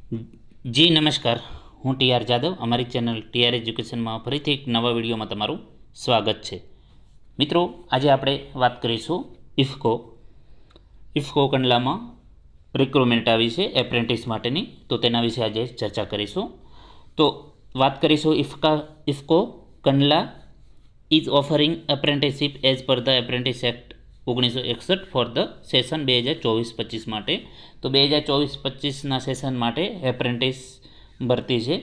જી નમસ્કાર, હું ટીઆર જાદવ. અમારી ચેનલ ટીઆર એજ્યુકેશનમાં ફરીથી એક નવા વિડીયોમાં તમારું સ્વાગત છે. મિત્રો, આજે આપણે વાત કરીશું ઇફકો કંડલામાં રિક્રુટમેન્ટ આવી છે એપ્રેન્ટિસ માટેની, તો તેના વિશે આજે ચર્ચા કરીશું. તો વાત કરીશું IFFCO Kandla is offering apprenticeship as per the apprentice act 1961 for the session 2024-25 માટે. તો 2024-25ના સેશન માટે એપ્રેન્ટિસ ભરતી છે.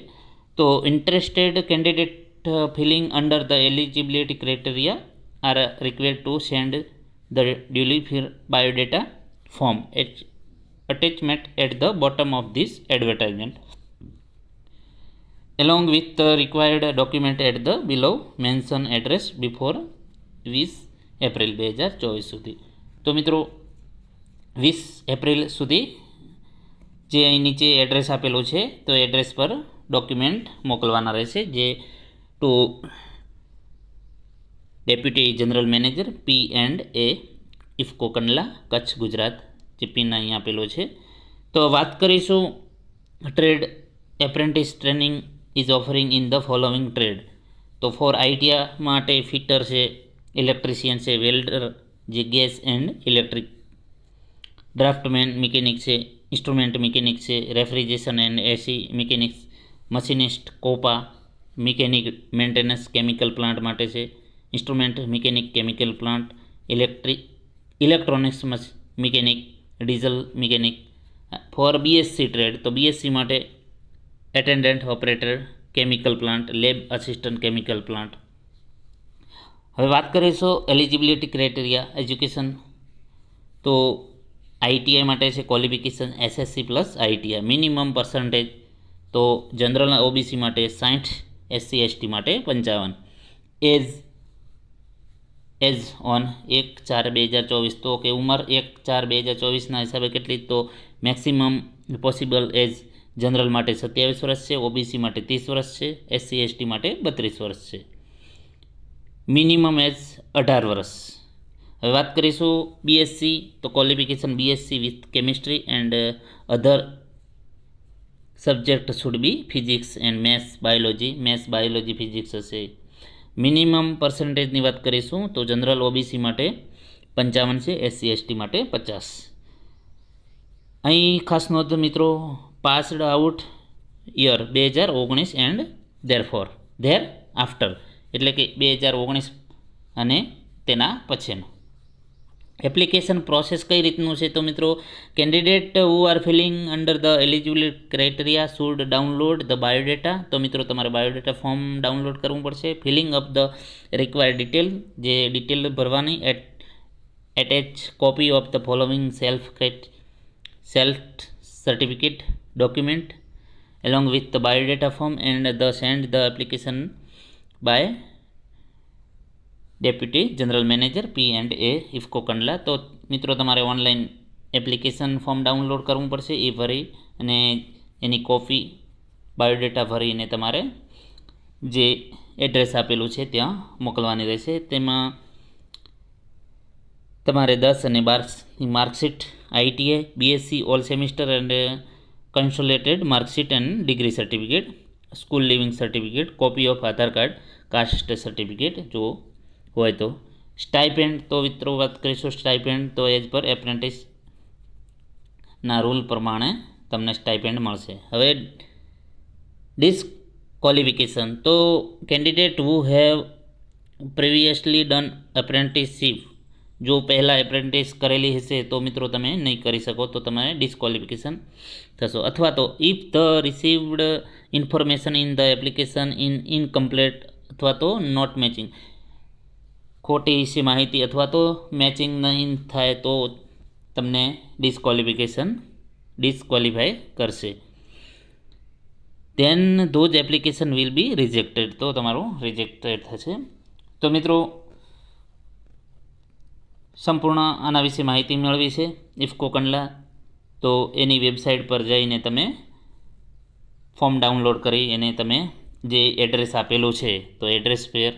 તો interested candidate filling under the eligibility criteria are required to send the duly biodata form attachment at the bottom of this advertisement along with the required document at the below mentioned address before 20 April 2024 સુધી. તો મિત્રો 20 April સુધી જે અહીં નીચે address આપેલું છે તો એડ્રેસ પર ડોક્યુમેન્ટ મોકલવાના રહેશે, જે to deputy general manager P&A IFFCO Kandla, Kutch, Gujarat, જે પિન અહીં આપેલો છે. તો વાત કરીશું trade apprentice training is offering in the following trade. તો ફોર આઈટીઆઈ માટે ફિટર છે, ઇલેક્ટ્રિશિયન છે, વેલ્ડર જે gas and electric, draftsman mechanic છે, ઇન્સ્ટ્રુમેન્ટ મિકેનિક છે, refrigeration and AC mechanics, machinist, COPA mechanic maintenance chemical plant માટે છે, instrument mechanic chemical plant, electronics mechanic, diesel mechanic. Four BSc trade, તો BSc માટે attendant operator chemical plant, lab assistant chemical plant. હવે વાત કરીશું eligibility criteria education. તો ITI માટે છે qualification SSC plus ITI, minimum percentage તો જનરલ ઓબીસી માટે 60, એસસી એસટી માટે 55. એજ ઓન 1/4/2024, તો કે ઉંમર 1/4/2024ના હિસાબે કેટલી, તો મેક્સિમમ પોસિબલ એજ જનરલ માટે 27 વર્ષ છે, ઓબીસી માટે 30 વર્ષ છે, એસસી એસટી માટે 32 વર્ષ છે. મિનિમમ એજ 18 વર્ષ. હવે વાત કરીશું બીએસસી, તો qualification BSc with chemistry and other subject should be physics and maths biology physics હશે. મિનિમમ પર્સન્ટેજની વાત કરીશું તો જનરલ ઓબીસી માટે 55 છે, એસસી એસટી માટે 50. અહીં ખાસ નોંધ મિત્રો, passed out year 2019 and there after, એટલે કે 2019 અને તેના પછીનું. એપ્લિકેશન પ્રોસેસ કઈ રીતનું છે, તો મિત્રો candidate who are filling under the eligibility criteria should download the biodata. તો મિત્રો તમારે બાયોડેટા ફોર્મ ડાઉનલોડ કરવું પડશે. Filling up the required detail, જે ડિટેલ ભરવાની. Attach copy of the following self certificate document along with the biodata form and the send the application by deputy general manager P&A IFFCO Kandla. તો મિત્રો તમારે online application form download કરવું પડશે, એ ભરી અને એની copy biodata ભરીને તમારે જે એડ્રેસ આપેલું છે ત્યાં મોકલવાની રહેશે. તેમાં તમારે 10 અને 12ની marksheet, ITI, BSc all semester and consolidated marksheet and degree certificate, school leaving certificate, copy of Aadhaar card, caste certificate જો હોય તો. સ્ટાઇપેન્ડ, તો મિત્રો વાત કરીશું સ્ટાઇપેન્ડ, તો એજ પર એપ્રેન્ટિસના રૂલ પ્રમાણે તમને સ્ટાઇપેન્ડ મળશે. હવે ડિસ્ક્વોલિફિકેશન, તો candidate who have previously done apprenticeship, જો પહેલાં એપ્રેન્ટિસ કરેલી હશે તો મિત્રો તમે નહીં કરી શકો, તો તમે ડિસ્ક્વોલિફિકેશન થશો. અથવા તો if the received information in the application incomplete અથવા તો નોટ મેચિંગ, ખોટી એવી માહિતી અથવા તો મેચિંગ નહીં થાય તો તમને ડિસ્ક્વોલિફાય કરશે. Then those application will be rejected, તો તમારું રિજેક્ટેડ થશે. તો મિત્રો સંપૂર્ણ આના વિશે માહિતી મેળવી છે ઇફકો કંડલા, તો એની વેબસાઇટ પર જઈને તમે ફોર્મ ડાઉનલોડ કરી અને તમે જે એડ્રેસ આપેલું છે તો એડ્રેસ પર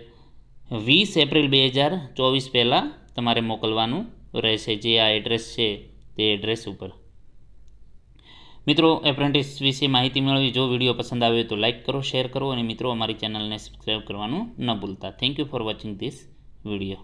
20 એપ્રિલ 2024 પહેલાં તમારે મોકલવાનું રહેશે, જે આ એડ્રેસ છે તે એડ્રેસ ઉપર. મિત્રો એપ્રેન્ટિસ વિશે માહિતી મેળવી. જો વિડીયો પસંદ આવ્યો તો લાઇક કરો, શેર કરો અને મિત્રો અમારી ચેનલને સબસ્ક્રાઈબ કરવાનું ન ભૂલતા. Thank you for watching this video.